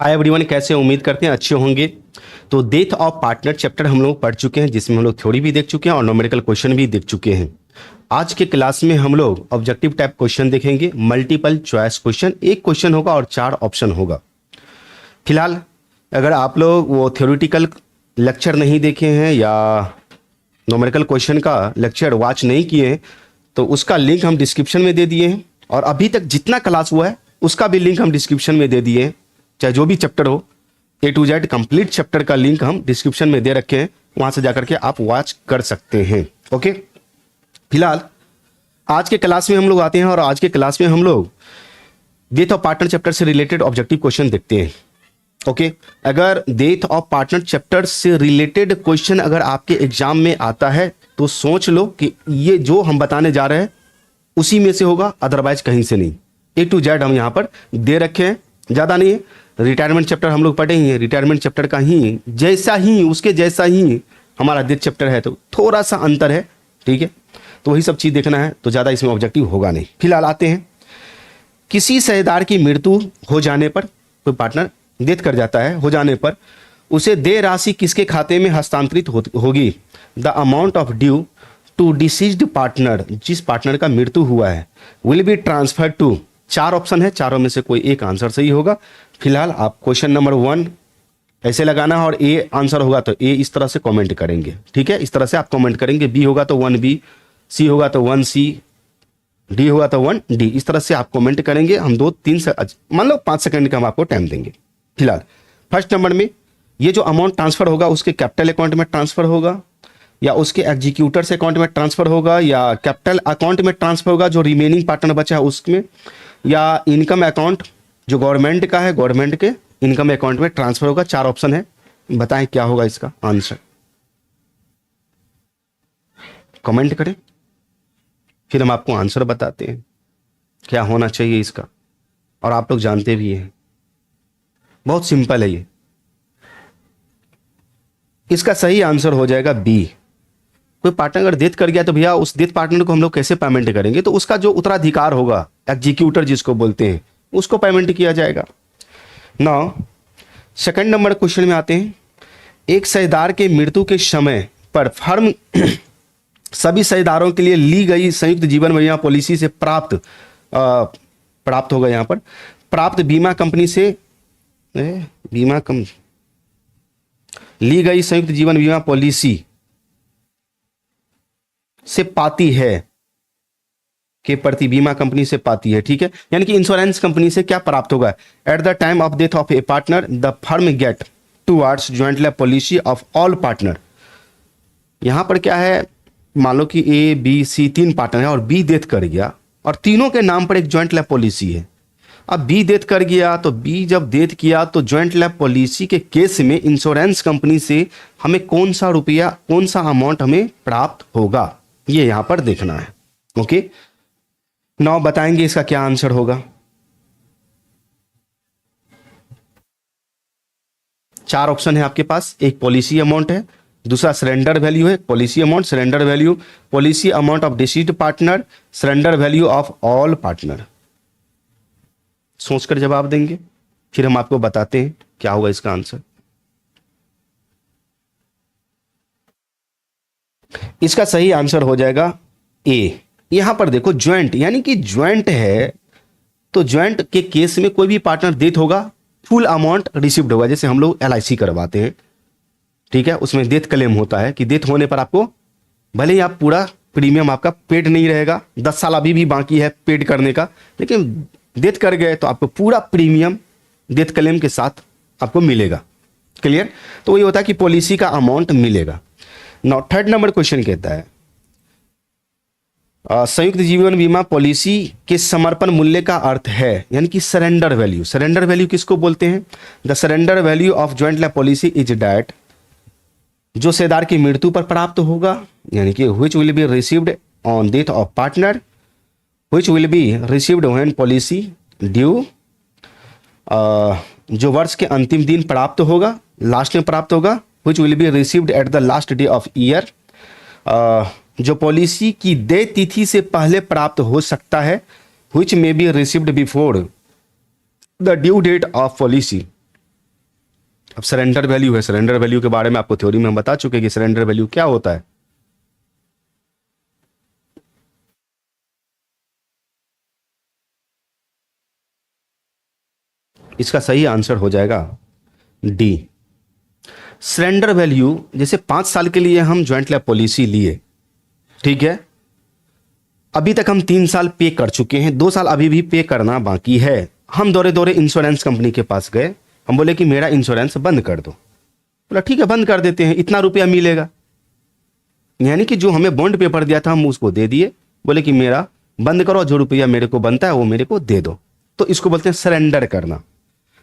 Hi everyone, कैसे उम्मीद करते हैं अच्छे होंगे। तो डेथ ऑफ पार्टनर चैप्टर हम लोग पढ़ चुके हैं, जिसमें हम लोग थ्योरी भी देख चुके हैं और न्यूमेरिकल क्वेश्चन भी देख चुके हैं। आज के क्लास में हम लोग ऑब्जेक्टिव टाइप क्वेश्चन देखेंगे, मल्टीपल चॉइस क्वेश्चन। एक क्वेश्चन होगा और 4 ऑप्शन होगा। फिलहाल अगर आप लोग वो थ्योरेटिकल लेक्चर नहीं देखे हैं या न्यूमेरिकल क्वेश्चन का लेक्चर वॉच नहीं किए हैं तो उसका लिंक हम डिस्क्रिप्शन में दे दिए हैं, और अभी तक जितना क्लास हुआ है उसका भी लिंक हम डिस्क्रिप्शन में दे दिए हैं। चाहे जो भी चैप्टर हो, A to Z complete chapter का लिंक हम डिस्क्रिप्शन में दे रखे हैं, वहां से जाकर के आप वॉच कर सकते हैं। ओके, फिलहाल आज के क्लास में हम लोग आते हैं और आज के क्लास में हम लोग डेथ ऑफ पार्टनर चैप्टर से रिलेटेड ऑब्जेक्टिव क्वेश्चन देखते हैं। ओके, अगर डेथ ऑफ पार्टनर चैप्टर से रिलेटेड क्वेश्चन अगर आपके एग्जाम में आता है तो सोच लो कि ये जो हम बताने जा रहे हैं उसी में से होगा, अदरवाइज कहीं से नहीं। A to Z हम यहाँ पर दे रखे हैं, ज़्यादा नहीं है। रिटायरमेंट चैप्टर हम लोग पढ़े ही हैं, रिटायरमेंट चैप्टर का ही जैसा ही उसके जैसा ही हमारा डेथ चैप्टर है, तो थोड़ा सा अंतर है, ठीक है। तो वही सब चीज़ देखना है, तो ज़्यादा इसमें ऑब्जेक्टिव होगा नहीं। फिलहाल आते हैं, किसी साझेदार की मृत्यु हो जाने पर, कोई पार्टनर डेथ कर जाता है, हो जाने पर उसे देय राशि किसके खाते में हस्तांतरित होगी। The amount of due to deceased partner, जिस पार्टनर का मृत्यु हुआ है, will be transfer to. 4 option है, चारों में से कोई एक आंसर सही होगा। फिलहाल आप क्वेश्चन नंबर 1 ऐसे लगाना है और ए आंसर होगा तो ए इस तरह से कमेंट करेंगे, ठीक है। इस तरह से आप कमेंट करेंगे, बी होगा तो 1B, सी होगा तो 1C, डी होगा तो 1D। इस तरह से आप कमेंट करेंगे। हम 2-3 से मान लो 5 सेकंड का हम आपको टाइम देंगे। फिलहाल फर्स्ट नंबर में ये जो अमाउंट ट्रांसफर होगा उसके कैपिटल अकाउंट में ट्रांसफर होगा, या उसके एग्जीक्यूटर्स अकाउंट में ट्रांसफर होगा, या कैपिटल अकाउंट में ट्रांसफर होगा जो रिमेनिंग पार्टनर बचा है उसमें, या इनकम अकाउंट जो गवर्नमेंट का है, गवर्नमेंट के इनकम अकाउंट में ट्रांसफर होगा। 4 ऑप्शन है, बताएं क्या होगा इसका आंसर। कमेंट करें, फिर हम आपको आंसर बताते हैं क्या होना चाहिए इसका, और आप लोग जानते भी हैं, बहुत सिंपल है ये। इसका सही आंसर हो जाएगा बी। कोई पार्टनर अगर डेथ कर गया तो भैया उस डेथ पार्टनर को हम लोग कैसे पेमेंट करेंगे, तो उसका जो उत्तराधिकार होगा, एग्जीक्यूटर जिसको बोलते हैं, उसको पेमेंट किया जाएगा। नाउ सेकंड नंबर क्वेश्चन में आते हैं। एक साझेदार के मृत्यु के समय पर फर्म सभी साझेदारों के लिए ली गई संयुक्त जीवन बीमा पॉलिसी से प्राप्त होगा, यहाँ पर प्राप्त बीमा कंपनी से ली गई संयुक्त जीवन बीमा पॉलिसी से पाती है के प्रति बीमा कंपनी से पाती है, ठीक है। यानी कि इंश्योरेंस कंपनी से क्या प्राप्त होगा। At the time of death of a partner the firm get towards joint life policy of all partner. यहां पर क्या है, मान लो कि A, B, C 3 पार्टनर है और B डेथ कर गया और तीनों के नाम पर एक ज्वाइंट लाइफ पॉलिसी है। अब B डेथ कर गया तो B जब डेथ किया तो ज्वाइंट लाइफ पॉलिसी के केस में इंश्योरेंस कंपनी से हमें कौन सा रुपया, कौन सा अमाउंट हमें प्राप्त होगा, ये यहां पर देखना है। ओके, नाउ बताएंगे इसका क्या आंसर होगा। 4 ऑप्शन है आपके पास, एक पॉलिसी अमाउंट है, दूसरा सरेंडर वैल्यू है, policy amount, surrender value, policy amount of deceased partner, surrender value of all partner. सोचकर जवाब देंगे, फिर हम आपको बताते हैं क्या होगा इसका आंसर। इसका सही आंसर हो जाएगा ए। यहां पर देखो ज्वाइंट, यानी कि ज्वाइंट है तो ज्वाइंट के केस में कोई भी पार्टनर डेथ होगा, फुल अमाउंट रिसीव्ड होगा। जैसे हम लोग LIC करवाते हैं, ठीक है, उसमें डेथ क्लेम होता है कि डेथ होने पर आपको भले ही आप पूरा प्रीमियम आपका पेड नहीं रहेगा, 10 साल अभी भी बाकी है पेड करने का, लेकिन डेथ कर गए तो आपको पूरा प्रीमियम डेथ क्लेम के साथ आपको मिलेगा। क्लियर, तो ये होता है कि पॉलिसी का अमाउंट मिलेगा। नाउ थर्ड नंबर क्वेश्चन कहता है संयुक्त जीवन बीमा पॉलिसी के समर्पण मूल्य का अर्थ है, यानी कि सरेंडर वैल्यू। सरेंडर वैल्यू किसको बोलते हैं। The surrender value of joint life policy is that, जो साझेदार की मृत्यु पर प्राप्त होगा, यानी कि which will be received on death of partner, which will be received when policy due, जो वर्ष के अंतिम दिन प्राप्त होगा, लास्ट में प्राप्त होगा, which will be received at the last day of year, जो पॉलिसी की देय तिथि से पहले प्राप्त हो सकता है, which may be received before the due date of policy, अब सरेंडर वैल्यू है, सरेंडर वैल्यू के बारे में आपको थ्योरी में हम बता चुके हैं कि सरेंडर वैल्यू क्या होता है। इसका सही आंसर हो जाएगा डी। सरेंडर वैल्यू, जैसे 5 साल के लिए हम ज्वाइंट लैब पॉलिसी लिए, ठीक है, अभी तक हम 3 साल पे कर चुके हैं, 2 साल अभी भी पे करना बाकी है। हम दौरे दौरे इंश्योरेंस कंपनी के पास गए, हम बोले कि मेरा इंश्योरेंस बंद कर दो। बोला ठीक है बंद कर देते हैं, इतना रुपया मिलेगा। यानी कि जो हमें बॉन्ड पेपर दिया था हम उसको दे दिए, बोले कि मेरा बंद करो, जो रुपया मेरे को बनता है वो मेरे को दे दो। तो इसको बोलते हैं सरेंडर करना।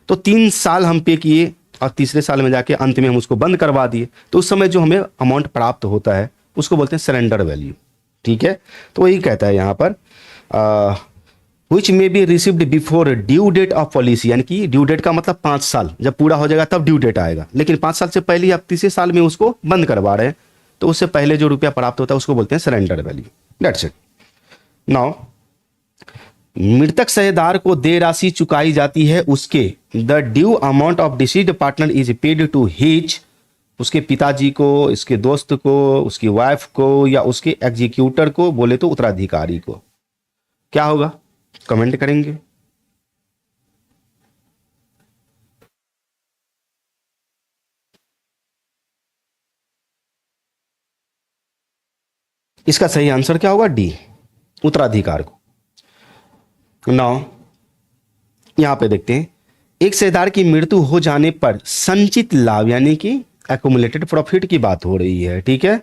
तो 3 साल हम पे किए और तीसरे साल में जाके अंत में हम उसको बंद करवा दिए, तो उस समय जो हमें अमाउंट प्राप्त होता है उसको बोलते हैं सरेंडर वैल्यू, ठीक है। तो वही कहता है यहाँ पर which may be received before due date of policy, यानी कि ड्यू डेट का मतलब 5 साल, जब पूरा हो जाएगा तब ड्यू डेट आएगा, लेकिन 5 साल से पहले ही आप तीसरे साल में उसको बंद करवा रहे हैं, तो उससे पहले जो रुपया प्राप्त होता है उसको बोलते हैं surrender value. That's it. Now मृतक साझेदार को देय राशि चुकाई जाती है उसके, the due amount of deceased partner is paid to his, उसके पिताजी को, इसके दोस्त को, उसकी वाइफ को, या उसके एग्जीक्यूटर को, बोले तो उत्तराधिकारी को। क्या होगा कमेंट करेंगे। इसका सही आंसर क्या होगा डी, उत्तराधिकार को। नौ यहां पे देखते हैं, एक साझेदार की मृत्यु हो जाने पर संचित लाभ यानी कि एक्युमुलेटेड प्रॉफिट की बात हो रही है, ठीक है।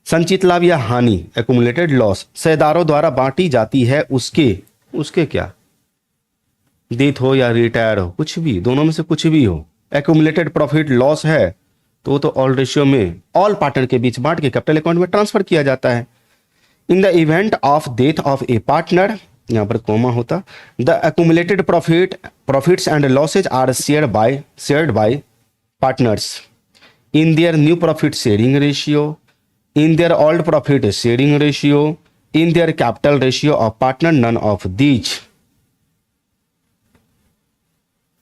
संचित लाभ या हानि एक्युमुलेटेड लॉस साझेदारों द्वारा बांटी जाती है उसके क्या, डेथ हो या रिटायर हो, कुछ भी, दोनों में से कुछ भी हो। एक्युमुलेटेड प्रॉफिट लॉस है तो वो तो ऑल रेशियो में ऑल पार्टनर के बीच बांट के कैपिटल अकाउंट में ट्रांसफर किया जाता है। In the event of death of a partner, यहां पर कोमा होता, the accumulated profits and losses are shared by partners in their new profit sharing ratio, in their old profit sharing ratio, in their capital ratio of partner, none of these।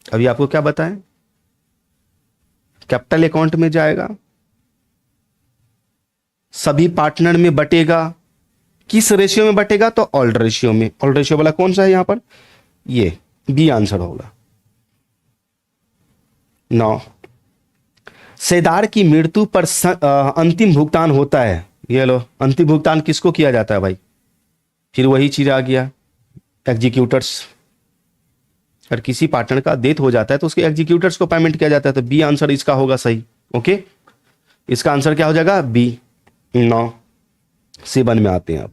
अभी आपको क्या बताएं, capital account में जाएगा, सभी partner में बटेगा, किस ratio में बटेगा, तो ओल्ड रेशियो में। ओल्ड रेशियो वाला कौन सा है यहां पर, ये बी आंसर होगा। 9 साझेदार की मृत्यु पर अंतिम भुगतान होता है, ये लो अंतिम भुगतान किसको किया जाता है भाई, फिर वही चीज आ गया एग्जीक्यूटर्स। अगर किसी पार्टनर का डेथ हो जाता है तो उसके एग्जीक्यूटर्स को पेमेंट किया जाता है, तो बी आंसर इसका होगा सही। ओके, इसका आंसर क्या हो जाएगा बी। 9 7 में आते हैं अब,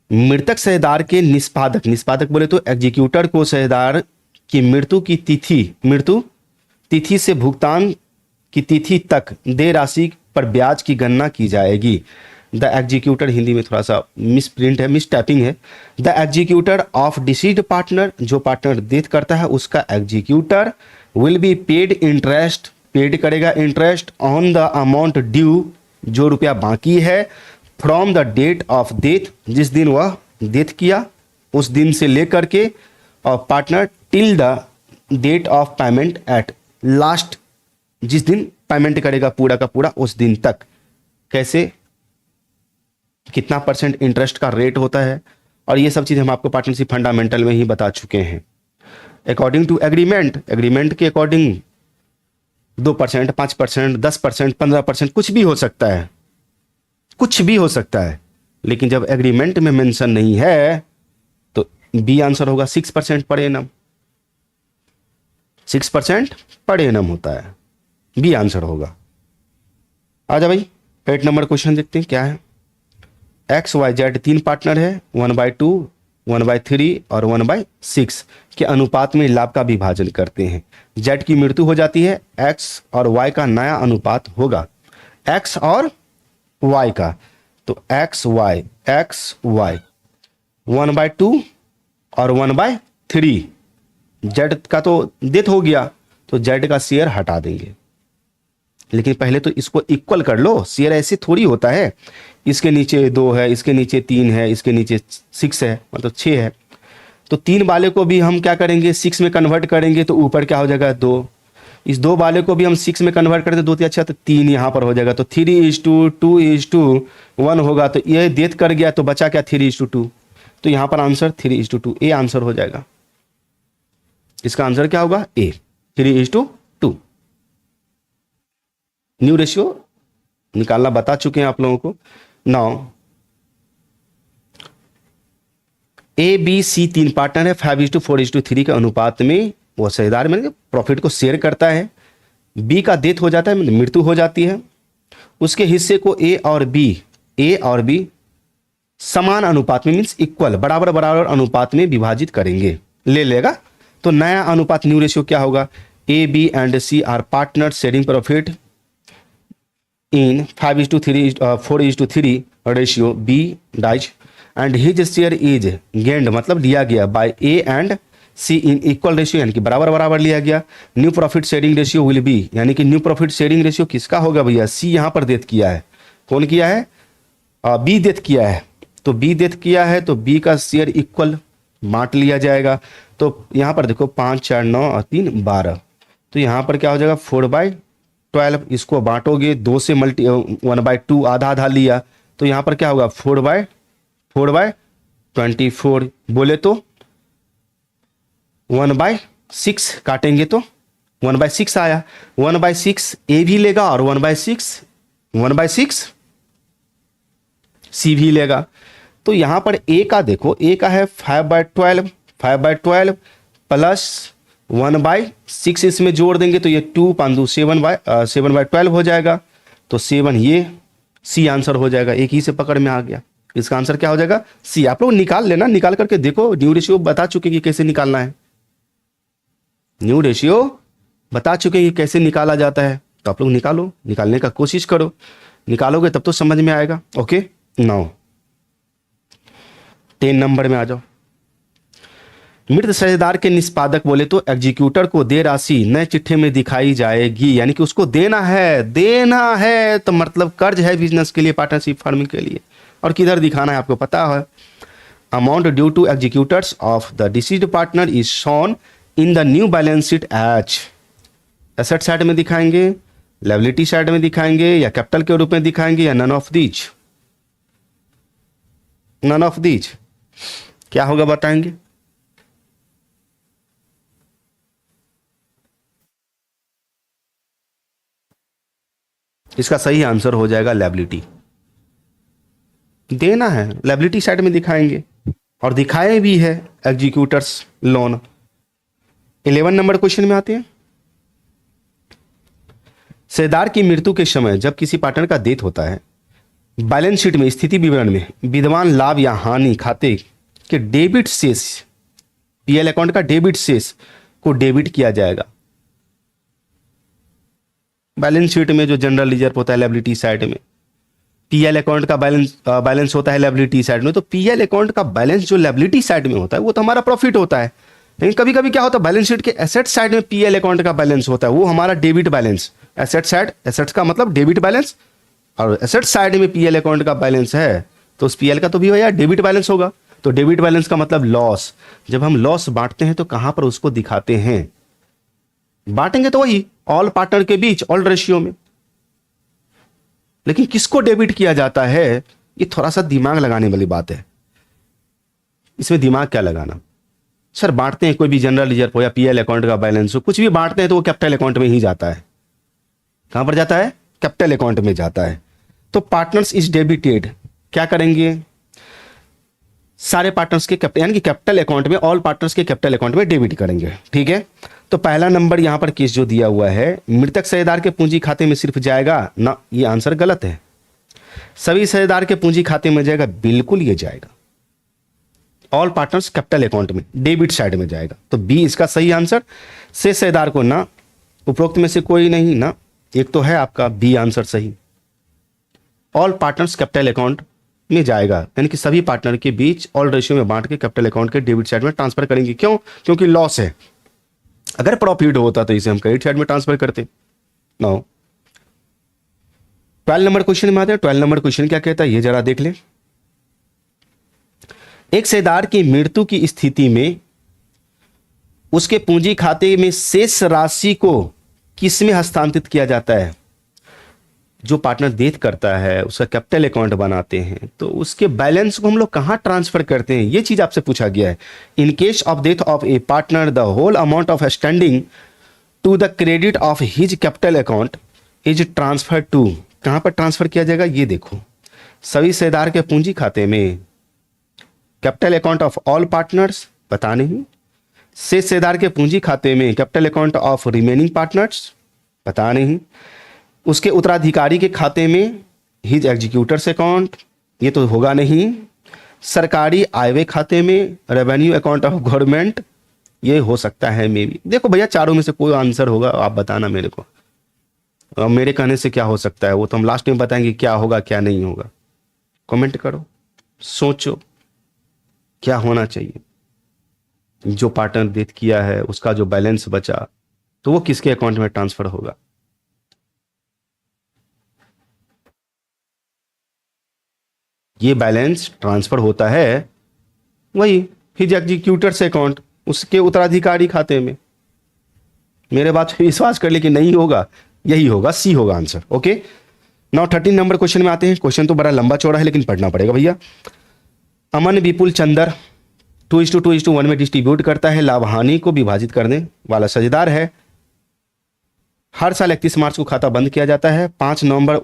मृतक साझेदार के निष्पादक बोले तो एग्जीक्यूटर को साझेदार की मृत्यु तिथि से भुगतान की तिथि तक देय राशि पर ब्याज की गणना की जाएगी। द एग्जीक्यूटर, हिंदी में थोड़ा सा मिस प्रिंट है, मिस टाइपिंग है। The executor of deceased partner, जो पार्टनर डेथ करता है उसका executor, will be paid interest, paid करेगा interest on the amount due, जो रुपया बाकी है, from the date of death, जिस दिन वह डेथ किया उस दिन से लेकर के, और partner till the date of payment at last, जिस दिन पेमेंट करेगा पूरा का पूरा उस दिन तक। कैसे, कितना परसेंट इंटरेस्ट का रेट होता है, और ये सब चीज़ हम आपको पार्टनरशिप फंडामेंटल में ही बता चुके हैं। अकॉर्डिंग टू एग्रीमेंट के अकॉर्डिंग 2%, 5%, 10%, 15%, कुछ भी हो सकता है, लेकिन जब एग्रीमेंट में मेंशन नहीं है तो बी आंसर होगा 6% पर एनम। 6% पर एनम होता है, बी आंसर होगा। आजा भाई 8 नंबर क्वेश्चन देखते हैं क्या है। XYZ 3 पार्टनर है, 1/2, 1/3 और 1/6 के अनुपात में लाभ का विभाजन करते हैं। Z की मृत्यु हो जाती है, X और Y का नया अनुपात होगा, X और Y का, तो XY 1/2 और 1/3। Z का तो डेथ हो गया तो Z का शेयर हटा देंगे, लेकिन पहले तो इसको इक्वल कर लो। शेयर ऐसे थोड़ी होता है, इसके नीचे 2 है, इसके नीचे 3 है, इसके नीचे 6 है, मतलब 6 है, तो 3 वाले को भी हम क्या करेंगे 6 में कन्वर्ट करेंगे, तो ऊपर क्या हो जाएगा 2, इस 2 वाले को भी हम 6 में कन्वर्ट करते 2 अच्छा तो 3 यहाँ पर हो जाएगा, तो 3:2:1 होगा, तो ये डेथ कर गया तो बचा क्या 3:2, तो यहाँ पर आंसर 3:2 ए आंसर हो जाएगा। इसका आंसर क्या होगा ए 3:2। न्यू रेशियो निकालना बता चुके हैं आप लोगों को। Now A B C 3 partner है, 5:4:3 के अनुपात में वो हिस्सेदार में प्रॉफिट को शेयर करता है। बी का डेथ हो जाता है, मृत्यु हो जाती है, उसके हिस्से को ए और बी समान अनुपात में मीन्स इक्वल बराबर अनुपात में विभाजित करेंगे, ले लेगा। तो नया अनुपात न्यू रेशियो क्या होगा, A B and C are partner sharing profit in 5:4:3 ratio, B dies and his share is gained मतलब लिया गया by A and C in equal ratio, यानी कि बराबर लिया गया। New profit sharing ratio will be, यानी कि न्यू प्रॉफिट शेयरिंग रेशियो किसका होगा भैया, सी यहां पर डेथ किया है, कौन किया है, बी डेथ किया है, तो बी डेथ किया है तो बी का शेयर इक्वल बांट लिया जाएगा। तो यहां पर देखो 5 4 9 और 3 12, तो यहां पर क्या हो जाएगा 4/12, इसको बांटोगे 2 से 1/2 आधा लिया, तो यहां पर क्या होगा 4/24 बोले तो 1/6 काटेंगे तो 1/6 आया, 1/6 ए भी लेगा और 1/6 सी भी लेगा। तो यहां पर ए का देखो, ए का है 5/12 प्लस 1/6 इसमें जोड़ देंगे तो ये 2 5 2 7/12 हो जाएगा, तो 7 ये सी आंसर हो जाएगा। एक ही से पकड़ में आ गया, इसका आंसर क्या हो जाएगा सी। आप लोग निकाल लेना, निकाल करके देखो, न्यू रेशियो बता चुके कि कैसे निकालना है, न्यू रेशियो बता चुके कि कैसे निकाला जाता है, तो आप लोग निकालो, निकालने का कोशिश करो, निकालोगे तब तो समझ में आएगा। ओके नाउ 10 नंबर में आ जाओ। मृत साझेदार के निष्पादक बोले तो एग्जीक्यूटर को दे राशि नए चिट्ठे में दिखाई जाएगी, यानी कि उसको देना है तो मतलब कर्ज है बिजनेस के लिए, पार्टनरशिप फार्मिंग के लिए, और किधर दिखाना है आपको पता है। Amount due to executors of the deceased partner is shown in the new balance sheet as asset side में दिखाएंगे, लायबिलिटी साइड में दिखाएंगे, या कैपिटल के रूप में दिखाएंगे, या नन ऑफ दीज क्या होगा बताएंगे। इसका सही आंसर हो जाएगा लायबिलिटी, देना है लायबिलिटी साइड में दिखाएंगे, और दिखाए भी है एग्जीक्यूटर्स लोन। 11 नंबर क्वेश्चन में आते हैं। शेयरदार की मृत्यु के समय जब किसी पार्टनर का डेथ होता है, बैलेंस शीट में स्थिति विवरण में विद्यमान लाभ या हानि खाते के डेबिट शेष, पीएल अकाउंट का डेबिट शेष को डेबिट किया जाएगा। बैलेंस शीट में जो जनरल रिजर्व होता है लायबिलिटी साइड में, पीएल अकाउंट का बैलेंस होता है लायबिलिटी साइड में, तो पीएल अकाउंट का बैलेंस जो लायबिलिटी साइड में होता है वो तो हमारा प्रॉफिट होता है, लेकिन कभी कभी क्या होता है बैलेंस शीट के एसेट साइड में पीएल अकाउंट का बैलेंस होता है, वो हमारा debit balance. Asset side, assets का मतलब डेबिट बैलेंस, और एसेट साइड में पीएल अकाउंट का बैलेंस है तो उस पीएल का तो भी हो यार डेबिट बैलेंस होगा। तो डेबिट बैलेंस का मतलब लॉस। जब हम लॉस बांटते हैं तो कहां पर उसको दिखाते हैं, बांटेंगे तो वही ऑल पार्टनर के बीच ऑल रेशियो में, लेकिन किसको डेबिट किया जाता है, ये थोड़ा सा दिमाग लगाने वाली बात है। इसमें दिमाग क्या लगाना, सर बांटते हैं कोई भी जनरल रिजर्व हो या पीएल अकाउंट का बैलेंस हो, कुछ भी बांटते हैं तो वो कैपिटल अकाउंट में ही जाता है। कहां पर जाता है, कैपिटल अकाउंट में जाता है। तो पार्टनर्स इज डेबिटेड, क्या करेंगे, सारे पार्टनर्स के कैपिटल यानी कि कैपिटल अकाउंट में, ऑल पार्टनर्स के कैपिटल अकाउंट में डेबिट करेंगे। ठीक है, तो पहला नंबर यहां पर केस जो दिया हुआ है, मृतक साझेदार के पूंजी खाते में सिर्फ जाएगा ना, ये आंसर गलत है। सभी साझेदार के पूंजी खाते में जाएगा, बिल्कुल ये जाएगा ऑल पार्टनर्स कैपिटल अकाउंट में, डेबिट साइड में जाएगा, तो बी इसका सही आंसर। से साझेदार को ना, उपरोक्त में से कोई नहीं ना, एक तो है आपका बी आंसर सही, ऑल पार्टनर्स कैपिटल अकाउंट में जाएगा, यानी कि सभी पार्टनर के बीच ऑल रेशियो में बांट के कैपिटल अकाउंट के डेबिट साइड में ट्रांसफर करेंगे। क्यों, क्योंकि लॉस है। अगर प्रॉफिट होता तो इसे हम क्रेडिट साइड में ट्रांसफर करते। नाउ 12 नंबर क्वेश्चन में आते हैं। 12 नंबर क्वेश्चन क्या कहता है ये जरा देख ले। एक साझेदार की मृत्यु की स्थिति में उसके पूंजी खाते में शेष राशि को किस में हस्तांतरित किया जाता है? जो पार्टनर डेथ करता है उसका कैपिटल अकाउंट बनाते हैं तो उसके बैलेंस को हम लोग कहाँ ट्रांसफर करते हैं, ये चीज आपसे पूछा गया है। In case of death of a partner the whole amount of standing to the credit of his capital account is transfer to, कहाँ पर ट्रांसफर किया जाएगा? ये देखो, सभी हिस्सेदार के पूंजी खाते में। Capital account of all partners पता नहीं। शेष हिस्सेदार के पूंजी खाते में capital account of remaining partners पता नहीं। उसके उत्तराधिकारी के खाते में हिज एग्जीक्यूटर्स अकाउंट, ये तो होगा नहीं। सरकारी आयव्यय खाते में रेवेन्यू अकाउंट ऑफ गवर्नमेंट, ये हो सकता है मे बी। देखो भैया चारों में से कोई आंसर होगा, आप बताना मेरे को। और मेरे कहने से क्या हो सकता है वो तो हम लास्ट में बताएंगे, क्या होगा क्या नहीं होगा। कमेंट करो, सोचो क्या होना चाहिए। जो पार्टनर डेथ किया है उसका जो बैलेंस बचा तो वो किसके अकाउंट में ट्रांसफर होगा? ये बैलेंस ट्रांसफर होता है वही हिज एग्जीक्यूटर से अकाउंट, उसके उत्तराधिकारी खाते में। मेरे बात पे विश्वास कर ले कि नहीं होगा, यही होगा, सी होगा answer. Okay, now 13 number question में आते हैं। क्वेश्चन तो बड़ा लंबा चौड़ा है लेकिन पढ़ना पड़ेगा भैया। अमन विपुल चंदर 2:2:1 में डिस्ट्रीब्यूट करता है, लाभ हानि को विभाजित करने वाला साझेदार है। हर साल 31 मार्च को खाता बंद किया जाता है। 5 नवंबर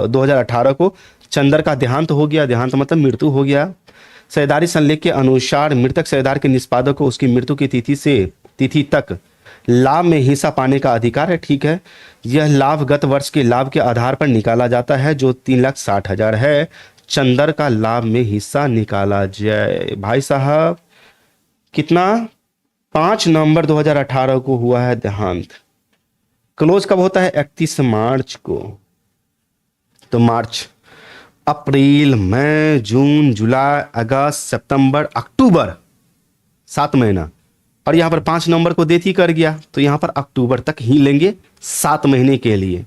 2018 को चंदर का देहांत हो गया, देहांत मतलब मृत्यु हो गया। साझेदारी संलेख के अनुसार मृतक साझेदार के निष्पादक को उसकी मृत्यु की तिथि तक लाभ में हिस्सा पाने का अधिकार है। ठीक है, यह लाभ गत वर्ष के लाभ के आधार पर निकाला जाता है जो 3,60,000 है। चंदर का लाभ में हिस्सा निकाला जाए। भाई साहब कितना? 5 नवंबर 2018 को हुआ है देहांत। क्लोज कब होता है? 31 मार्च को। तो मार्च, अप्रैल, मई, जून, जुलाई, अगस्त, सितंबर, अक्टूबर, 7 महीना। और यहां पर 5 नवंबर को डेथ ही कर गया तो यहां पर अक्टूबर तक ही लेंगे। 7 महीने के लिए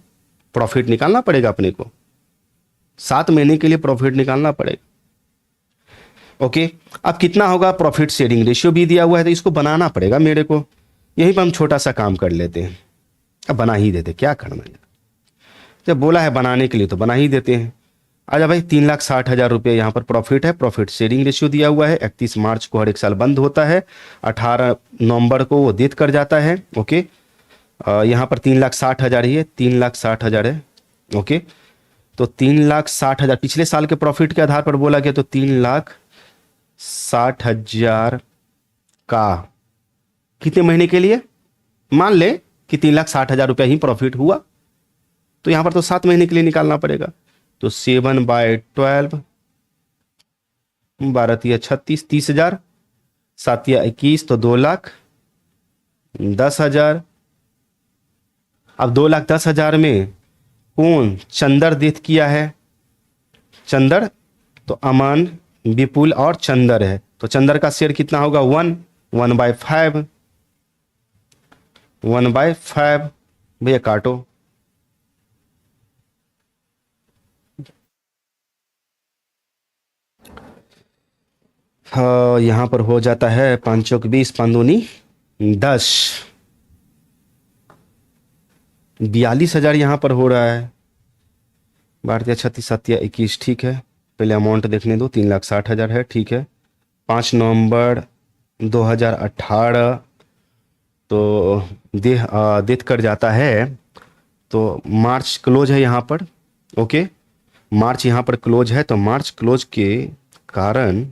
प्रॉफिट निकालना पड़ेगा अपने को, 7 महीने के लिए प्रॉफिट निकालना पड़ेगा। ओके, अब कितना होगा? प्रॉफिट शेयरिंग रेशियो भी दिया हुआ है तो इसको बनाना पड़ेगा मेरे को। यहीं पर हम छोटा सा काम कर लेते हैं, अब बना ही देते, क्या करना है। जब बोला है बनाने के लिए तो बना ही देते हैं। आजा भाई, 3,60,000 रुपये यहाँ पर प्रॉफिट है। प्रॉफिट शेयरिंग रेशियो दिया हुआ है। 31 मार्च को हर एक साल बंद होता है, 18 नवंबर को वो डेथ कर जाता है। ओके, यहाँ पर 3,60,000 ही है, 3,60,000 है। ओके, तो 3,60,000 पिछले साल के प्रॉफिट के आधार पर बोला गया तो 3,60,000 का कितने महीने के लिए? मान ले कि 3,60,000 रुपया ही प्रॉफिट हुआ तो यहां पर तो 7 महीने के लिए निकालना पड़ेगा। तो 7/12, 12 36, 30,000, 7 21 तो 2,10,000। अब 2,10,000 में कौन चंदर डेथ किया है? चंदर, तो अमन, विपुल और चंदर है तो चंदर का शेयर कितना होगा? 1/5, 1/5। भैया काटो। हाँ, यहां पर हो जाता है 5 चौक 20, 5 दूनी 10, 42,000 यहां पर हो रहा है। 12 36, 7 21, ठीक है। पहले अमाउंट देखने दो, 3,60,000 है, ठीक है। 5 नवंबर 2018 तो डेथ कर जाता है तो मार्च क्लोज है यहाँ पर। ओके, मार्च यहाँ पर क्लोज है तो मार्च क्लोज के कारण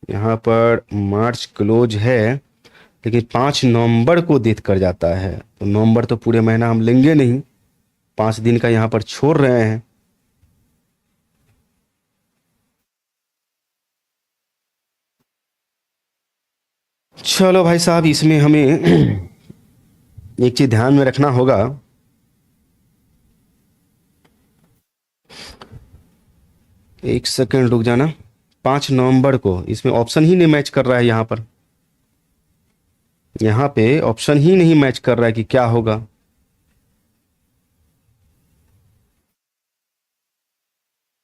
यहाँ पर मार्च क्लोज है लेकिन 5 नवंबर को डेथ कर जाता है तो नवंबर तो पूरे महीना हम लेंगे नहीं, 5 दिन का यहाँ पर छोड़ रहे हैं। चलो भाई साहब, इसमें हमें एक चीज ध्यान में रखना होगा। एक सेकंड रुक जाना। 5 नवंबर को इसमें ऑप्शन ही नहीं मैच कर रहा है। यहाँ पे ऑप्शन ही नहीं मैच कर रहा है कि क्या होगा।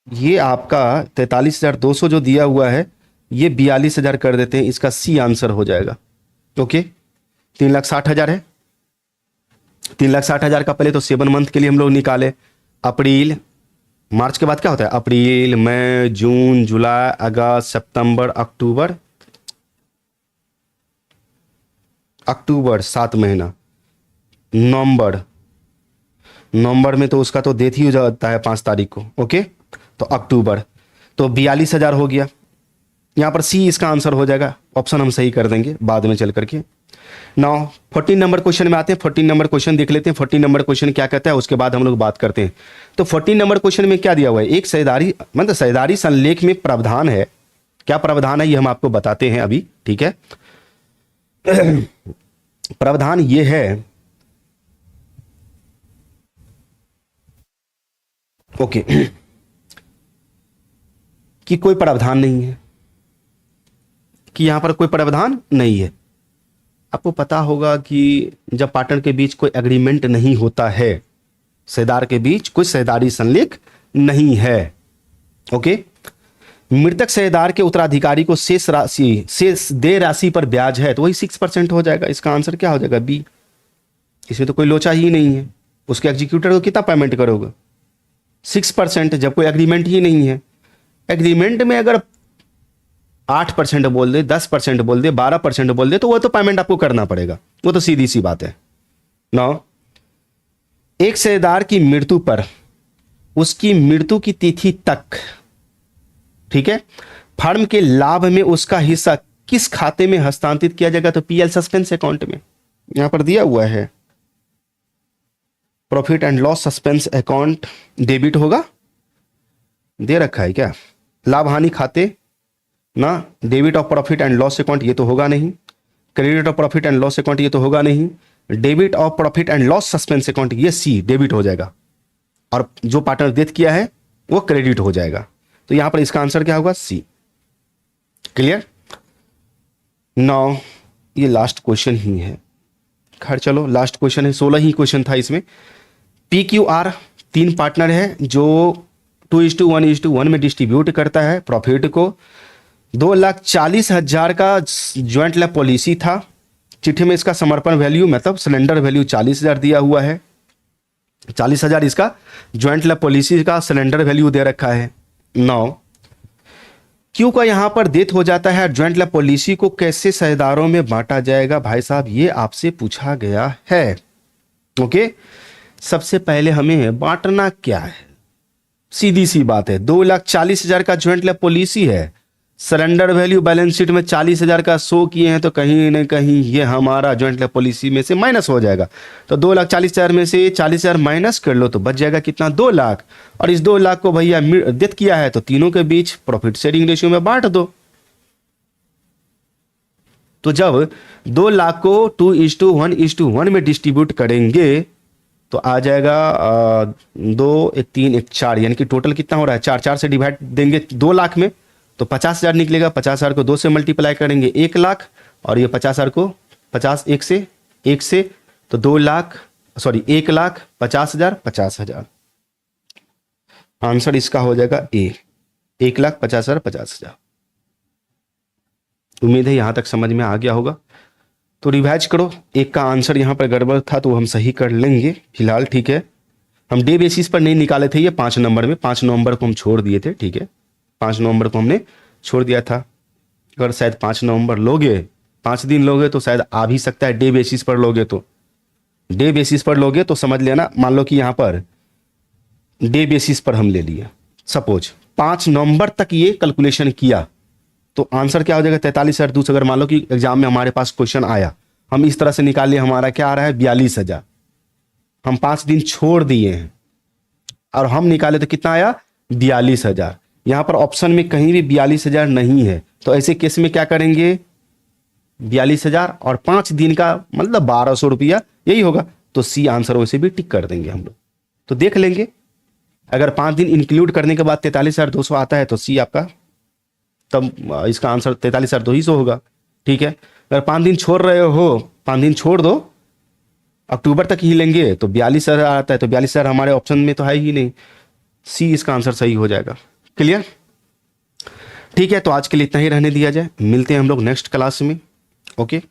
ये आपका 43,200 जो दिया हुआ है ये 42,000 कर देते हैं, इसका सी आंसर हो जाएगा। ओके, 3,60,000 है। 3,60,000 का पहले तो 7 मंथ के लिए हम लोग निकाले। अप्रैल मार्च के बाद क्या होता है, अप्रैल मई जून जुलाई अगस्त सितंबर अक्टूबर, अक्टूबर 7 महीना, नवंबर, नवंबर में तो उसका तो डेथ ही हो जाता है 5 तारीख को। ओके, तो अक्टूबर, तो 42,000 हो गया। यहाँ पर सी इसका आंसर हो जाएगा, ऑप्शन हम सही कर देंगे बाद में चल करके। नाउ 14 नंबर क्वेश्चन में आते हैं। 14 नंबर क्वेश्चन देख लेते हैं। 14 नंबर क्वेश्चन क्या कहता है, उसके बाद हम लोग बात करते हैं। तो 14 नंबर क्वेश्चन में क्या दिया हुआ है, एक सहिदारी मतलब सहिदारी संलेख में प्रावधान है। क्या प्रावधान है ये हम आपको बताते हैं अभी, ठीक है। प्रावधान ये है, ओके, कि कोई प्रावधान नहीं है, कि यहां पर कोई प्रावधान नहीं है। आपको पता होगा कि जब पार्टनर के बीच कोई एग्रीमेंट नहीं होता है, साझेदार के बीच कोई साझेदारी संलेख नहीं है, ओके, मृतक साझेदार के उत्तराधिकारी को शेष देय राशि पर ब्याज है, तो वही 6% हो जाएगा। इसका आंसर क्या हो जाएगा, बी। इसमें तो कोई लोचा ही नहीं है। उसके एग्जीक्यूटर को कितना पेमेंट करोगे, 6%, जब कोई एग्रीमेंट ही नहीं है। एग्रीमेंट में अगर 8% बोल दे, 10% बोल दे, 12% बोल दे, तो वो तो पेमेंट आपको करना पड़ेगा, वो तो सीधी सी बात है। नौ, एक साझेदार की मृत्यु पर उसकी मृत्यु की तिथि तक, ठीक है, फर्म के लाभ में उसका हिस्सा किस खाते में हस्तांतरित किया जाएगा, तो पीएल सस्पेंस अकाउंट में। यहां पर दिया हुआ है profit and loss suspense account debit होगा, दे रखा है क्या, लाभ हानि खाते ना, debit of profit and loss account ये तो होगा नहीं, credit of profit and loss account ये तो होगा नहीं, debit of profit and loss suspense account ये सी डेबिट हो जाएगा, और जो पार्टनर डेथ किया है वो क्रेडिट हो जाएगा। तो यहां पर इसका आंसर क्या होगा, सी। क्लियर। नाउ ये लास्ट क्वेश्चन ही है, खैर चलो लास्ट क्वेश्चन है, 16 ही क्वेश्चन था इसमें। पी क्यू आर 3 पार्टनर है जो 2:1:1 में डिस्ट्रीब्यूट करता है प्रॉफिट को। 2,40,000 का ज्वाइंट लैब पॉलिसी था। चिट्ठी में इसका समर्पण वैल्यू मतलब सिलेंडर वैल्यू 40,000 दिया हुआ है। 40,000 इसका ज्वाइंट लैब पॉलिसी का सिलेंडर वैल्यू दे रखा है। 9, क्यू का यहां पर डेथ हो जाता है, ज्वाइंट लैब पॉलिसी को कैसे साझेदारों में बांटा जाएगा, भाई साहब ये आपसे पूछा गया है। ओके, सबसे पहले हमें बांटना क्या है, सीधी सी बात है। 2,40,000 का ज्वाइंट लैब पॉलिसी है, सरेंडर वैल्यू बैलेंस शीट में 40,000 का शो किए हैं, तो कहीं ना कहीं ये हमारा ज्वाइंट लैब पॉलिसी में से माइनस हो जाएगा। तो 2,40,000 में से 40,000 माइनस कर लो तो बच जाएगा कितना, 2 लाख। और इस 2 लाख को भैया डेथ किया है तो तीनों के बीच प्रॉफिट शेयरिंग रेशियो में बांट दो। तो जब 2 लाख को 2:1:1 में डिस्ट्रीब्यूट करेंगे तो आ जाएगा 2, 1, 3, 1, 4, यानी कि टोटल कितना हो रहा है, 4 से डिवाइड देंगे 2 लाख में तो 50,000 निकलेगा। 50,000 को 2 से मल्टीप्लाई करेंगे 1 लाख, और ये 50,000 को 50 1 से तो 2 लाख, सॉरी 1 लाख 50,000 50,000। आंसर इसका हो जाएगा ए, 1,50,000 50,000। उम्मीद है यहां तक समझ में आ गया होगा। तो रिवाइज करो, एक का आंसर यहां पर गड़बड़ था तो हम सही कर लेंगे फिलहाल, ठीक है। हम डे बेसिस पर नहीं निकाले थे, ये 5 नंबर में, 5 नवंबर को हम छोड़ दिए थे, ठीक है। 5 नवंबर को हमने छोड़ दिया था। अगर शायद 5 नवंबर लोगे, 5 दिन लोगे तो शायद आ भी सकता है। डे बेसिस पर लोगे तो, डे बेसिस पर लोगे तो समझ लेना, मान लो कि यहां पर डे बेसिस पर हम ले लिए, सपोज 5 नवंबर तक ये कैलकुलेशन किया तो आंसर क्या हो जाएगा, 43,200। अगर मान लो कि एग्जाम में हमारे पास क्वेश्चन आया, हम इस तरह से निकाल लिए, हमारा क्या आ रहा है 42,000, हम 5 दिन छोड़ दिए हैं और हम निकाले तो कितना आया 42,000। यहां पर ऑप्शन में कहीं भी 42,000 नहीं है, तो ऐसे केस में क्या करेंगे, 42,000 और 5 दिन का मतलब 1,200 रुपया, यही होगा। तो सी आंसर वैसे भी टिक कर देंगे हम लोग। तो देख लेंगे, अगर 5 दिन इंक्लूड करने के बाद 43,200 आता है तो सी आपका, तब इसका आंसर 43,200 होगा, ठीक है। अगर 5 दिन छोड़ रहे हो, 5 दिन छोड़ दो, अक्टूबर तक ही लेंगे तो 42,000 आता है, तो 42,000 हमारे ऑप्शन में तो है ही नहीं, सी इसका आंसर सही हो जाएगा। क्लियर, ठीक है। तो आज के लिए इतना ही रहने दिया जाए, मिलते हैं हम लोग नेक्स्ट क्लास में। Okay,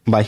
bye.